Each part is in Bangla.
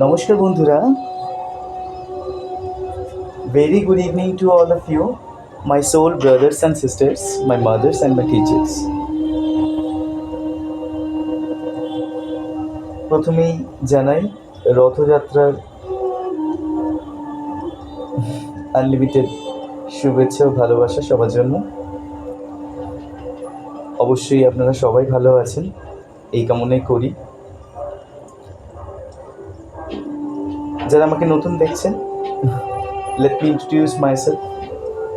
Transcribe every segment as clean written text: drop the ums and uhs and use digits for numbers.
নমস্কার বন্ধুরা, very good evening to all of you, my soul brothers and sisters, my mothers and my teachers. প্রথমেই জানাই রথযাত্রার আনলিমিটেড শুভেচ্ছা ও ভালোবাসা সবার জন্য। অবশ্যই আপনারা সবাই ভালো আছেন এই কামনাই করি। যারা আমাকে নতুন দেখছেন, let me introduce myself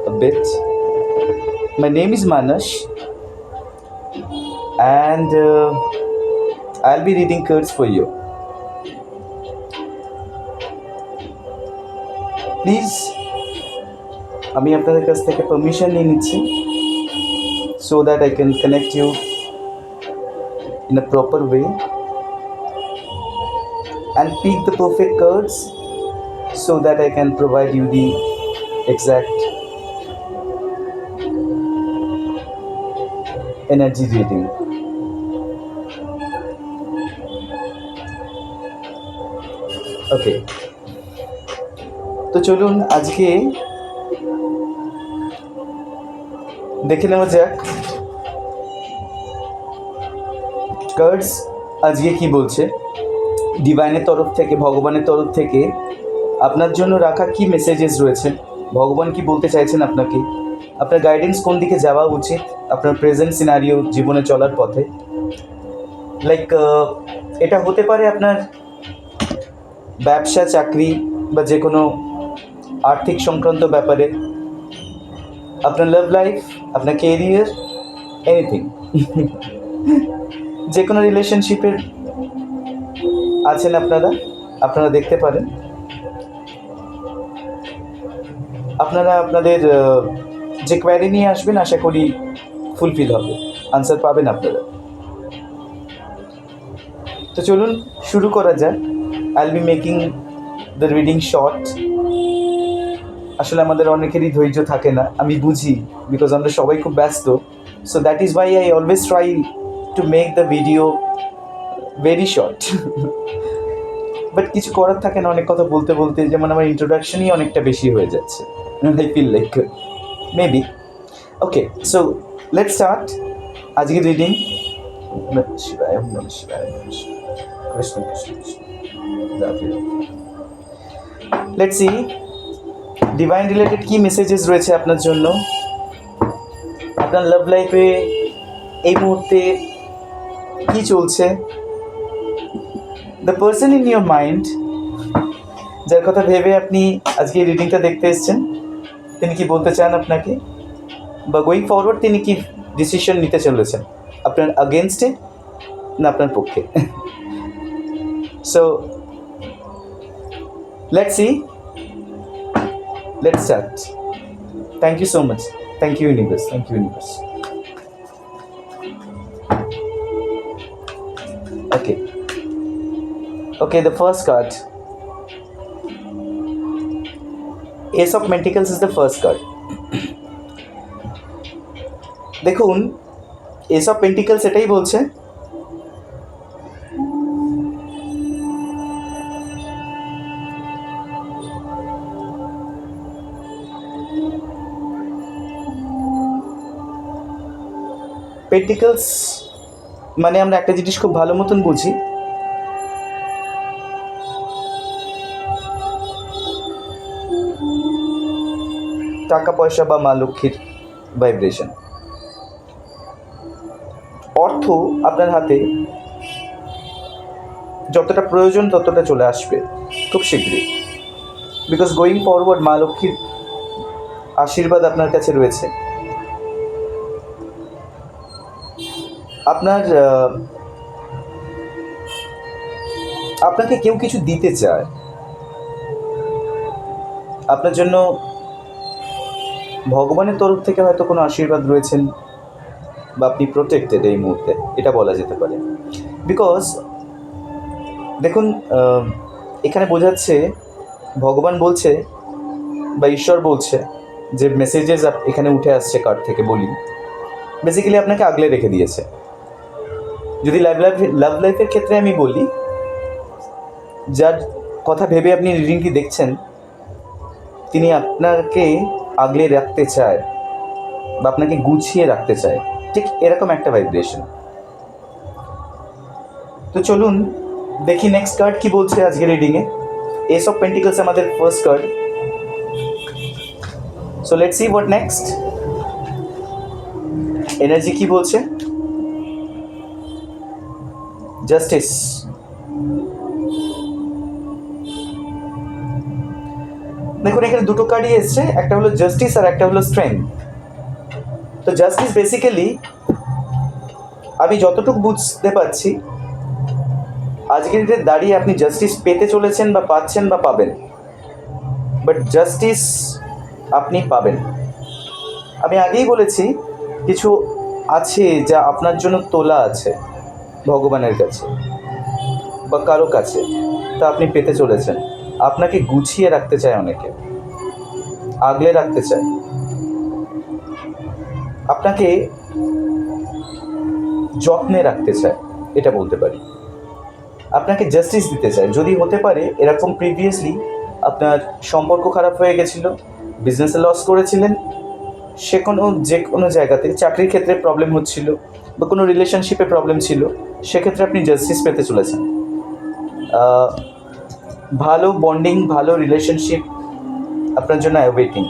a bit. My name is Manas and I'll be reading cards for you. Please, আমি আপনাদের কাছ থেকে পারমিশন নিয়ে নিচ্ছি so that I can connect you in a proper way and pick the perfect cards so that I can provide you the exact energy reading. ওকে, তো চলুন আজকে দেখে নেওয়া যাক কার্ডস আজকে কি বলছে। ডিভাইনের তরফ থেকে, ভগবানের তরফ থেকে আপনার জন্য রাখা কি মেসেজেস রয়েছে, ভগবান কি বলতে চাইছেন আপনাকে, আপনার গাইডেন্স কোন দিকে যাওয়া উচিত আপনার প্রেজেন্ট সিনারিও জীবনে চলার পথে। লাইক এটা হতে পারে আপনার ব্যবসা, চাকরি বা যে কোনো আর্থিক সংক্রান্ত ব্যাপারে, আপনার লাভ লাইফ, আপনার কেরিয়ার, এনিথিং। যে কোনো রিলেশনশিপের আছেন আপনারা দেখতে পারেন। আপনারা আপনাদের যে কোয়ারি নিয়ে আসবেন আশা করি ফুলফিল হবে, আনসার পাবেন আপনারা। তো চলুন শুরু করা যাক। I'll be making the reading short. আসলে আমাদের অনেকেরই ধৈর্য থাকে না, আমি বুঝি, বিকজ আমরা সবাই খুব ব্যস্ত। So that is Y I always try to make the video very short. But কিছু করার থাকে না, অনেক কথা বলতে বলতে যেমন আমার ইন্ট্রোডাকশনই অনেকটা বেশি হয়ে যাচ্ছে। I feel like maybe. Okay, so let's start আজকের রিডিং। শিবায় নমঃ শিবায় নমঃ শিবায়, Krishna Krishna Krishna Radhe Radhe. Let's see divine related কি মেসেজেস রয়েছে আপনার জন্য। আপনার লাভ লাইফে এই মুহূর্তে কি চলছে, the person in your mind, যার কথা ভেবে আপনি আজকে এই রিডিংটা দেখতে এসেছেন, তিনি কি বলতে চান আপনাকে, বা গোয়িং ফরওয়ার্ড তিনি কি ডিসিশন নিতে চলেছেন আপনার আগেনস্টে না আপনার পক্ষে। So let's see, let's start. Thank you so much, thank you universe, thank you universe. Okay. Okay, the first card. Ace of Pentacles is the first card. দেখুন, Ace of Pentacles এটাই বলছে পেন্টিকলস মানে আমরা একটা জিনিস খুব ভালো মতন বুঝি, টাকা পয়সা বা মা লক্ষ্মীর ভাইব্রেশন। অর্থ আপনার হাতে যতটা প্রয়োজন ততটা চলে আসবে খুব শীঘ্রই, বিকজ গোয়িং ফরওয়ার্ড মা লক্ষ্মীর আশীর্বাদ আপনার কাছে রয়েছে। আপনাকে কেউ কিছু দিতে চায়, আপনার জন্য ভগবানের তরফ থেকে হয়তো কোনো আশীর্বাদ রয়েছেন, বা আপনি প্রোটেক্টেড এই মুহূর্তে, এটা বলা যেতে পারে। বিকজ দেখুন, এখানে বোঝাচ্ছে ভগবান বলছে বা ঈশ্বর বলছে, যে মেসেজেস এখানে উঠে আসছে কার্ড থেকে বলি, বেসিক্যালি আপনাকে আগলে রেখে দিয়েছে। যদি লাভ লাইফের ক্ষেত্রে আমি বলি, যার কথা ভেবে আপনি রিডিংটি দেখছেন, তিনি আপনাকে আগলে রাখতে চায় বা আপনাকে গুছিয়ে রাখতে চায়, ঠিক এরকম একটা ভাইব্রেশন। তো চলুন দেখি নেক্সট কার্ড কি বলছে আজকে রিডিংয়ে। এস অফ পেন্টিকলস আমাদের first card. So let's C what next. Energy কি বলছে? জাস্টিস। দেখুন এখানে দুটো কার্ডই এসছে, একটা হলো জাস্টিস আর একটা হলো স্ট্রেংথ। তো জাস্টিস বেসিক্যালি আমি যতটুকু বুঝতে পারছি আজকের দিনে দাঁড়িয়ে আপনি জাস্টিস পেতে চলেছেন বা পাচ্ছেন বা পাবেন, বাট জাস্টিস আপনি পাবেন। আমি আগেই বলেছি কিছু আছে যা আপনার জন্য তোলা আছে ভগবানের কাছে বা কারো কাছে, তা আপনি পেতে চলেছেন। আপনাকে গুছিয়ে রাখতে চায়, অনেকে আগলে রাখতে চায়, আপনাকে যত্নে রাখতে চায়, এটা বলতে পারি। আপনাকে জাস্টিস দিতে চায়। যদি হতে পারে এরকম প্রিভিয়াসলি আপনার সম্পর্ক খারাপ হয়ে গেছিল, বিজনেসে লস করেছিলেন, যে কোনো জায়গাতে চাকরির ক্ষেত্রে প্রবলেম হচ্ছিল বা কোনো রিলেশনশিপে প্রবলেম ছিল, সেক্ষেত্রে আপনি জাস্টিস পেতে চলেছেন। ভালো বন্ডিং, ভালো রিলেশনশিপ আপনার জন্য অ্যাওয়েটিং।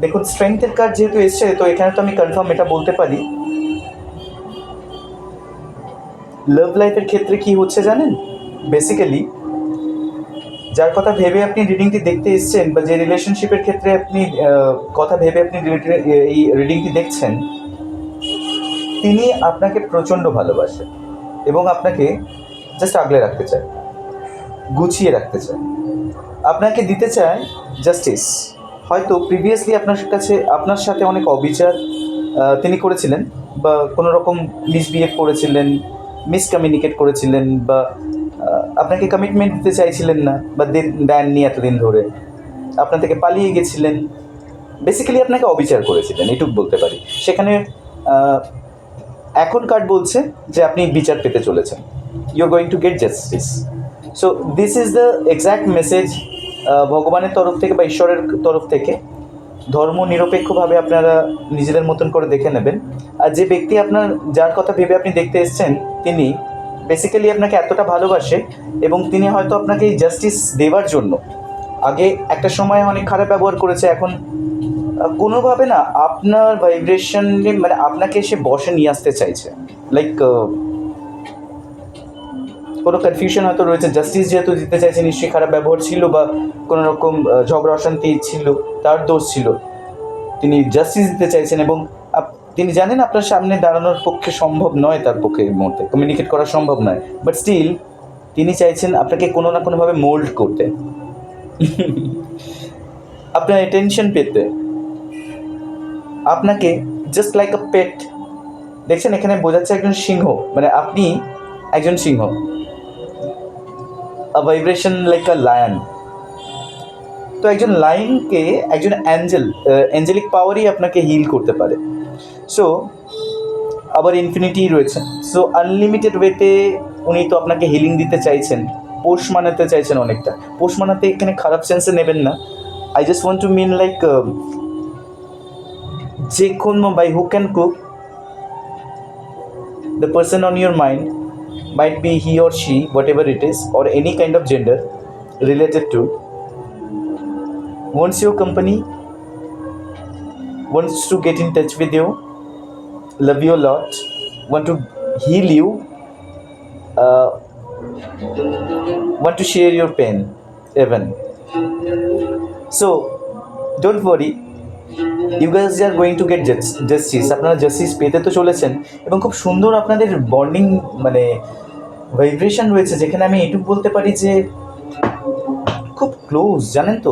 দেখুন স্ট্রেংথের কার্ড যেহেতু এসছে, তো এখানে তো আমি কনফার্ম এটা বলতে পারি, লাভ লাইফের ক্ষেত্রে কি হচ্ছে জানেন? বেসিক্যালি যার কথা ভেবে আপনি রিডিংটি দেখতে এসছেন বা যে রিলেশনশিপের ক্ষেত্রে আপনি কথা ভেবে আপনি এই রিডিংটি দেখছেন, তিনি আপনাকে প্রচণ্ড ভালোবাসেন এবং আপনাকে জাস্ট আগলে রাখতে চায়, গুছিয়ে রাখতে চায়, আপনাকে দিতে চায় জাস্টিস। হয়তো প্রিভিয়াসলি আপনার সাথে অনেক অবিচার তিনি করেছিলেন বা কোনো রকম মিসবিহেভ করেছিলেন, মিসকমিউনিকেট করেছিলেন বা আপনাকে কমিটমেন্ট দিতে চাইছিলেন না বা দেননি এতদিন ধরে, আপনার থেকে পালিয়ে গেছিলেন, বেসিক্যালি আপনাকে অবিচার করেছিলেন, এটুকু বলতে পারি। সেখানে এখন কার্ড বলছে যে আপনি বিচার পেতে চলেছেন, you are going to get justice. So this is the exact message ভগবানের তরফ থেকে বা ঈশ্বরের তরফ থেকে। ধর্ম নিরপেক্ষভাবে আপনারা নিজেদের মতন করে দেখে নেবেন। আর যে ব্যক্তি যার কথা ভেবে আপনি দেখতে এসছেন, তিনি বেসিক্যালি আপনাকে এতটা ভালোবাসে এবং তিনি হয়তো আপনাকে এই জাস্টিস দেওয়ার জন্য আগে একটা সময় অনেক খারাপ ব্যবহার করেছে, এখন কোনোভাবে না আপনার ভাইব্রেশন মানে আপনাকে সে বসে নিয়ে আসতে চাইছে। লাইক কোনো কনফিউশন হয়তো রয়েছে, জাস্টিস যেহেতু দিতে চাইছে, নিশ্চয়ই খারাপ ব্যবহার ছিল বা কোনো রকম ঝগড়া অশান্তি ছিল, তার দোষ ছিল, তিনি জাস্টিস দিতে চাইছেন এবং তিনি জানেন আপনার সামনে দাঁড়ানোর পক্ষে সম্ভব নয়, তার পক্ষে এই মুহূর্তে কমিউনিকেট করা সম্ভব নয়, বাট স্টিল তিনি চাইছেন আপনাকে কোনো না কোনোভাবে মোল্ড করতে, আপনার অ্যাটেনশন পেতে, আপনাকে জাস্ট লাইক আ পেট। দেখছেন এখানে বোঝাচ্ছে একজন সিংহ, মানে আপনি একজন সিংহ, আ ভাইব্রেশন লাইক আ লায়ন। তো একজন লায়নকে একজন অ্যাঞ্জেলিক পাওয়ারই আপনাকে হিল করতে পারে। সো আবার ইনফিনিটি রয়েছে, সো আনলিমিটেড ওয়েতে উনি তো আপনাকে হিলিং দিতে চাইছেন, পোষ মানাতে চাইছেন অনেকটা। পোষ মানাতে এখানে খারাপ সেন্সে নেবেন না, I just want to mean like যে কোনো by hook and crook the person on your mind might be he or she, whatever it is, or any kind of gender related to, wants your company, wants to get in touch with you, love you a lot, want to heal you, want to share your pain even. So don't worry, you guys are going to get justice. আপনারা জাস্টিস পেতে তো চলেছেন এবং খুব সুন্দর আপনাদের বন্ডিং মানে ভাইব্রেশন রয়েছে, যেখানে আমি এটুকু বলতে পারি যে খুব ক্লোজ, জানেন তো।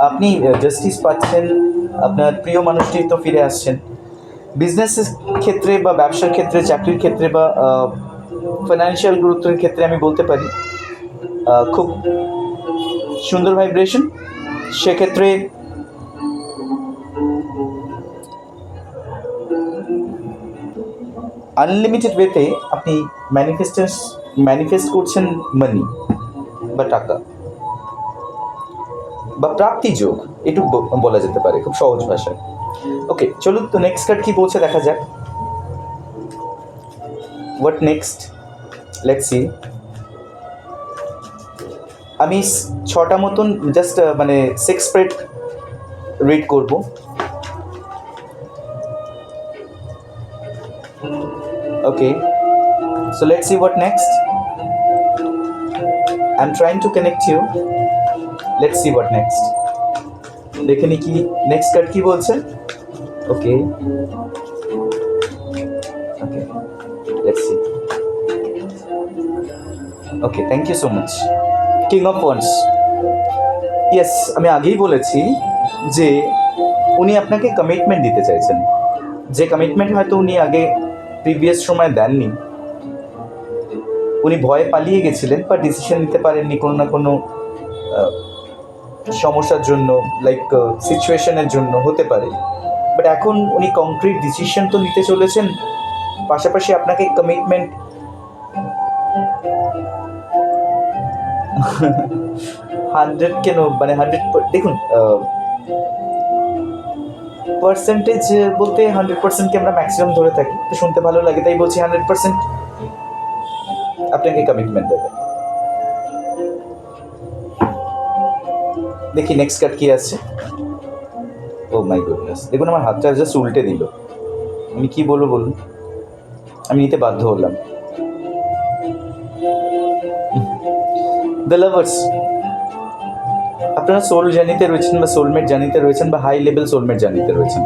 আপনি জাস্টিস পাচ্ছেন, আপনার প্রিয় মানুষটি তো ফিরে আসছেন। বিজনেসের ক্ষেত্রে বা ব্যবসার ক্ষেত্রে, চাকরির ক্ষেত্রে বা ফাইন্যান্সিয়াল গুরুত্বের ক্ষেত্রে আমি বলতে পারি খুব সুন্দর ভাইব্রেশন। সেক্ষেত্রে আনলিমিটেড ওয়েতে আপনি ম্যানিফেস্ট করছেন মানি বা টাকা। বা প্রাপ্তি যোগ, এটুকু বলা যেতে পারে খুব সহজ ভাষায়। ওকে, চলুন তো নেক্সট কার্ড কি বলছে দেখা যাক। What next, let's see. আমি 6টা মতন জাস্ট মানে 6 স্প্রেড রিড করব। ওকে, so let's see what next. I'm trying to connect you. Let's see what next. দেখে নি কি নেক্সট কার্ড কি বলছে। Okay okay, let's see. Okay, thank you so much. King of wands, yes, আমি আগেই বলেছি যে উনি আপনাকে কমিটমেন্ট দিতে চাইছেন, যে কমিটমেন্ট হয়তো উনি আগে প্রিভিয়াস সময় দেননি। উনি ভয়ে পালিয়ে গেছিলেন বা ডিসিশন নিতে পারেননি কোনো না কোনো সমস্যার জন্য, লাইক সিচুয়েশনের জন্য হতে পারে। বাট এখন উনি কংক্রিট ডিসিশন তো নিতে চলেছেন, পাশাপাশি আপনাকে কমিটমেন্ট 100 কেন, মানে 100 দেখুন, পার্সেন্টেজ বলতে 100%কে আমরা ম্যাক্সিমাম ধরে থাকি, তো শুনতে ভালো লাগে তাই বলছি 100% আপনাকে কমিটমেন্ট দেবে। দেখি নেক্সট কার্ড কি আছে। ও মাই গুডনেস, দেখুন আমার হাতটা জাস্ট উল্টে দিল। আমি কি বলবো বলুন, আমি নিতে বাধ্য হলাম। দ্য লাভার্স, আপনারা সোল জার্নিতে রয়েছেন বা সোলমেট জার্নিতে রয়েছেন বা হাই লেভেল সোলমেট জার্নিতে রয়েছেন।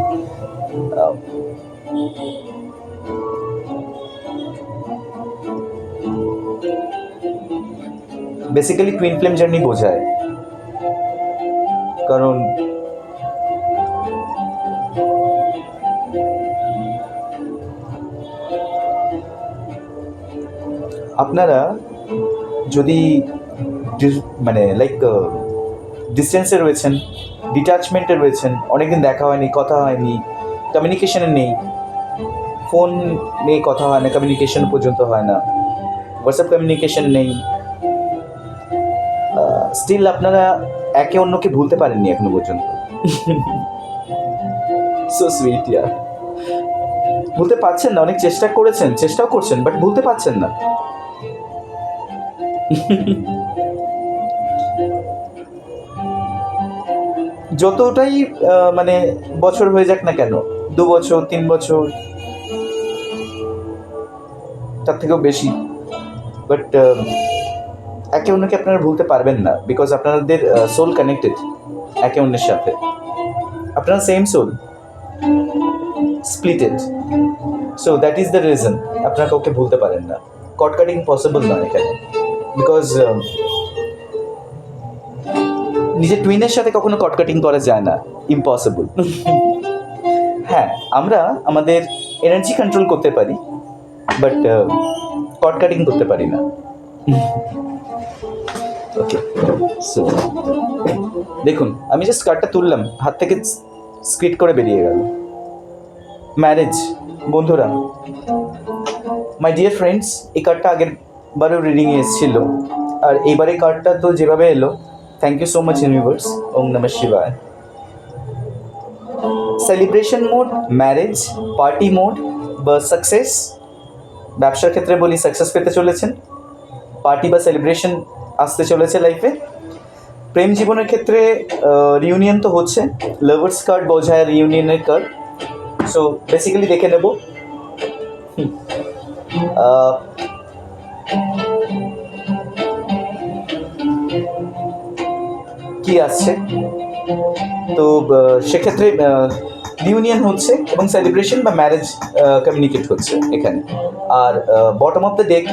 বেসিক্যালি টুইন ফ্লেম জার্নি বোঝায়, কারণ আপনারা যদি মানে লাইক ডিস্টেন্সে রয়েছেন, ডিট্যাচমেন্টে রয়েছেন, অনেকদিন দেখা হয়নি, কথা হয়নি, কমিউনিকেশনে নেই, ফোন নিয়ে কথা হয় না, কমিউনিকেশন পর্যন্ত হয় না, হোয়াটসঅ্যাপ কমিউনিকেশন নেই, স্টিল আপনারা একে অন্যকে ভুলতে পারেননি এখনো পর্যন্ত। সো সুইট ইয়ার, ভুলতে পারছেন না, অনেক চেষ্টা করেছেন, চেষ্টাও করছেন, বাট ভুলতে পারছেন না। যতটাই মানে বছর হয়ে যাক না কেন, 2 বছর 3 বছর তার থেকেও বেশি, বাট একে অন্যকে আপনারা ভুলতে পারবেন না, বিকজ আপনাদের সোল কানেক্টেড একে অন্যের সাথে, আপনারা same soul, splitted, so that is the reason আপনারা কাউকে ভুলতে পারেন না। কট কাটিং পসিবল নয় এখানে, বিকজ নিজের টুইনের সাথে কখনো কট কাটিং করা যায় না, ইম্পসিবল। হ্যাঁ, আমরা আমাদের এনার্জি কন্ট্রোল করতে পারি, বাট কট কাটিং করতে পারি না। ওকে, সো দেখুন আমি জাস্ট কার্ডটা তুললাম, হাত থেকে স্ক্রিট করে বেরিয়ে গেল। ম্যারেজ, বন্ধুরা, মাই ডিয়ার ফ্রেন্ডস, এই কার্ডটা আগের বারও রিডিংয়ে এসেছিল, আর এইবারে কার্ডটা তো যেভাবে এলো, thank you so much universe, ওম নমঃ শিবায়। Celebration mode, marriage, party mode বা সাকসেস। ব্যবসার ক্ষেত্রে বলি সাকসেস পেতে চলেছেন, পার্টি বা সেলিব্রেশন আসতে চলেছে লাইফে। প্রেম জীবনের ক্ষেত্রে রিউনিয়ন তো হচ্ছে, লাভার্স কার্ড বোঝায় রিউনিয়নের কার্ড। সো বেসিক্যালি দেখে নেব কি আসছে। তো সেক্ষেত্রে রিউনিয়ন হচ্ছে এবং সেলিব্রেশন বা ম্যারেজ কমিউনিকেট হচ্ছে এখানে। আর bottom of the deck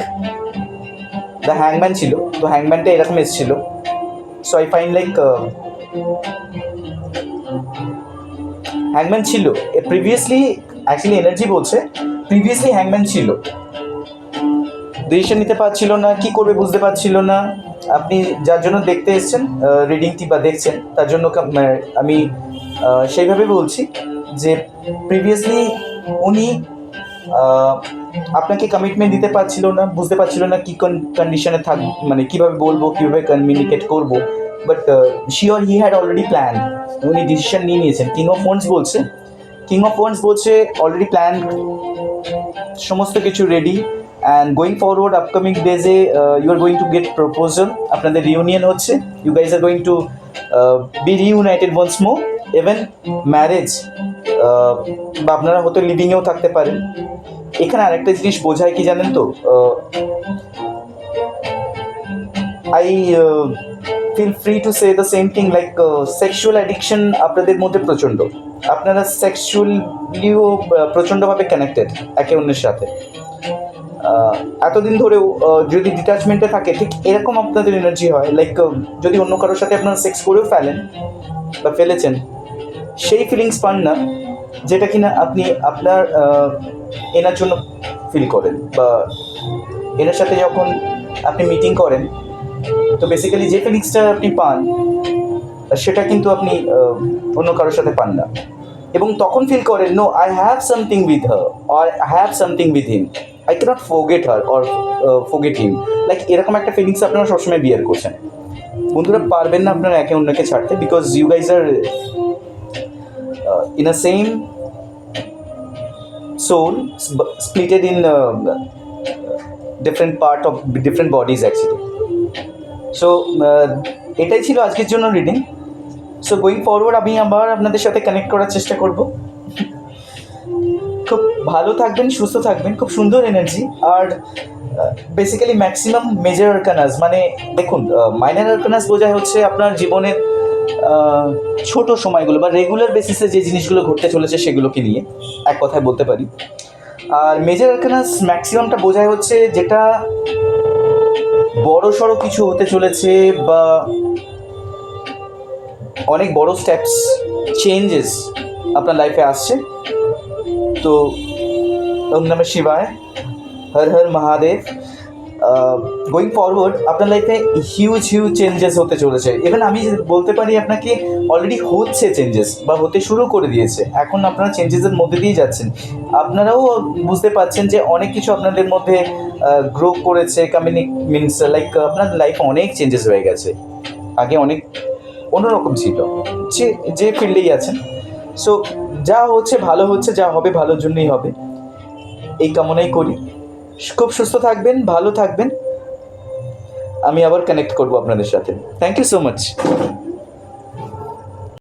the হ্যাংম্যান ছিল, তো হ্যাংম্যানটা এরকম এসেছিল। সো আই ফাইন্ড লাইক হ্যাংম্যান ছিল প্রিভিয়াসলি, অ্যাকচুয়ালি এনার্জি বলছে প্রিভিয়াসলি হ্যাংম্যান ছিল, ডিসিশন নিতে পারছিল না, কি করবে বুঝতে পারছিল না। আপনি যার জন্য দেখতে এসছেন রিডিংটি বা দেখছেন, তার জন্য আমি সেইভাবে বলছি যে প্রিভিয়াসলি উনি আপনাকে কমিটমেন্ট দিতে পারছিল না, বুঝতে পারছিল না কী কন্ডিশনে থাক, মানে কীভাবে বলবো, কীভাবে কমিউনিকেট করবো, but she or he had already plan, উনি ডিসিশন নিয়ে নিয়েছেন। কিং অফ ওয়ান্স বলছে অলরেডি প্ল্যান, সমস্ত কিছু ready, and going forward upcoming ডেজে you are going to get proposal, আপনাদের রিউনিয়ন হচ্ছে, you guys are going to be reunited once more, even marriage বা আপনারা হয়তো লিভিংয়েও থাকতে পারেন। এখানে আরেকটা জিনিস বোঝায় কি জানেন তো, I feel free to say the same thing, like sexual addiction আপনাদের মধ্যে প্রচণ্ড, আপনারা সেক্সুয়ালিও প্রচণ্ডভাবে কানেক্টেড একে অন্যের সাথে। এতদিন ধরেও যদি ডিট্যাচমেন্টে থাকে ঠিক এরকম আপনাদের এনার্জি হয়, লাইক যদি অন্য কারোর সাথে আপনারা সেক্স করেও ফেলেন বা ফেলেছেন, সেই ফিলিংস পান না যেটা কিনা আপনি আপনার এনার জন্য ফিল করেন, বা এনার সাথে যখন আপনি মিটিং করেন, তো বেসিক্যালি যে ফিলিংসটা আপনি পান সেটা কিন্তু আপনি অন্য কারোর সাথে পান না, এবং তখন ফিল করেন no I have something with her or I have something with him, I can't forget her or forget him, like এরকম একটা ফিলিংস আপনারা সবসময় বিয়ার করছেন। বন্ধুরা, পারবেন না আপনারা একে অন্যকে ছাড়তে, because you guys are in a same soul splitted in different part of different bodies actually. So এটাই ছিল আজকের জন্য রিডিং। সো গোয়িং ফরওয়ার্ড আমি আবার আপনাদের সাথে কানেক্ট করার চেষ্টা করব। খুব ভালো থাকবেন, সুস্থ থাকবেন, খুব সুন্দর এনার্জি। আর বেসিক্যালি ম্যাক্সিমাম মেজর আরকানাস, মানে দেখুন মাইনর আরকানাস বোঝায় হচ্ছে আপনার জীবনের ছোট সময়গুলো বা রেগুলার বেসিসে যে জিনিসগুলো ঘটতে চলেছে সেগুলোকে নিয়ে এক কথায় বলতে পারি। আর মেজর আরকানাস ম্যাক্সিমামটা বোঝায় হচ্ছে যেটা বড় সড়ো কিছু হতে চলেছে বা অনেক বড় স্টেপস চেঞ্জেস আপনার লাইফে আসছে। তো ওম নমঃ শিবায়, হর হর মহাদেব। গোয়িং ফরওয়ার্ড আপনার লাইফে হিউজ চেঞ্জেস হতে চলেছে। ইভেন আমি বলতে পারি আপনাকে অলরেডি হচ্ছে চেঞ্জেস বা হতে শুরু করে দিয়েছে, এখন আপনারা চেঞ্জেসের মধ্যে দিয়ে যাচ্ছেন। আপনারাও বুঝতে পারছেন যে অনেক কিছু আপনাদের মধ্যে গ্রো করেছে, মিনস লাইক আপনার লাইফে অনেক চেঞ্জেস হয়ে গেছে। আগে অনেক অন্যরকম ছিল, যে ফিল্ডেই আছেন। সো যা হচ্ছে ভালো হচ্ছে, যা হবে ভালোর জন্যই হবে, এই কামনাই করি। খুব সুস্থ থাকবেন, ভালো থাকবেন। আমি আবার কানেক্ট করবো আপনাদের সাথে। Thank you so much.